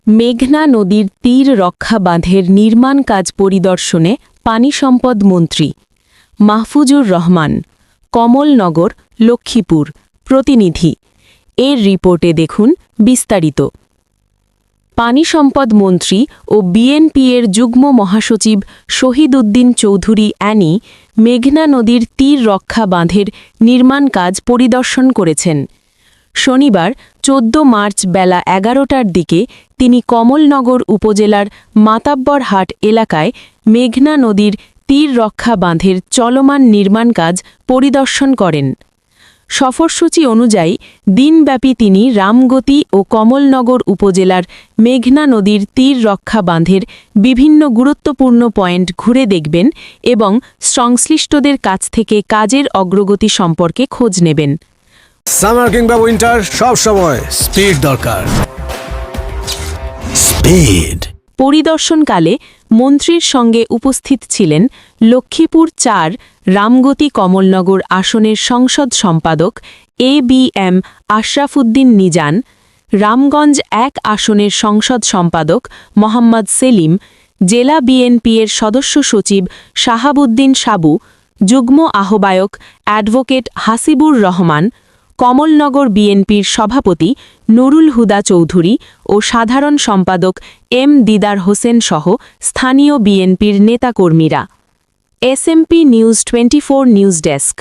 মেঘনা নদীর তীর রক্ষা বাঁধের নির্মাণ কাজ পরিদর্শনে পানি সম্পদ মন্ত্রী মাহফুজুর রহমান, কমলনগর, লক্ষ্মীপুর। প্রতিনিধি। এর রিপোর্টে দেখুন বিস্তারিত। পানি সম্পদ মন্ত্রী ও বিএনপির যুগ্ম মহাসচিব শহীদ উদ্দিন চৌধুরী অ্যানি মেঘনা নদীর তীর রক্ষা বাঁধের নির্মাণ কাজ পরিদর্শন করেছেন। শনিবার ১৪ মার্চ বেলা ১১টার দিকে তিনি কমলনগর উপজেলার মাতাব্বরহাট এলাকায় মেঘনা নদীর তীর রক্ষা বাঁধের চলমান নির্মাণ কাজ পরিদর্শন করেন। সফরসূচি অনুযায়ী দিনব্যাপী তিনি রামগতি ও কমলনগর উপজেলার মেঘনা নদীর তীর রক্ষা বাঁধের বিভিন্ন গুরুত্বপূর্ণ পয়েন্ট ঘুরে দেখবেন এবং সংশ্লিষ্টদের কাছ থেকে কাজের অগ্রগতি সম্পর্কে খোঁজ নেবেন। সামার কিংবা উইন্টার সব সময় স্পিড দরকার। স্পিড। পরিদর্শনকালে মন্ত্রীর সঙ্গে উপস্থিত ছিলেন লক্ষ্মীপুর ৪ রামগতি কমলনগর আসনের সংসদ সম্পাদক ABM আশরাফুদ্দিন নিজান, রামগঞ্জ ১ আসনের সংসদ সম্পাদক মোহাম্মদ সেলিম, জেলা বিএনপির সদস্য সচিব শাহাবুদ্দিন সাবু, যুগ্ম আহ্বায়ক অ্যাডভোকেট হাসিবুর রহমান, কমলনগর বিএনপির সভাপতি নুরুল হুদা চৌধুরী ও সাধারণ সম্পাদক M দিদার হোসেন সহ স্থানীয় বিএনপির নেতাকর্মীরা। SMP news 24 news desk.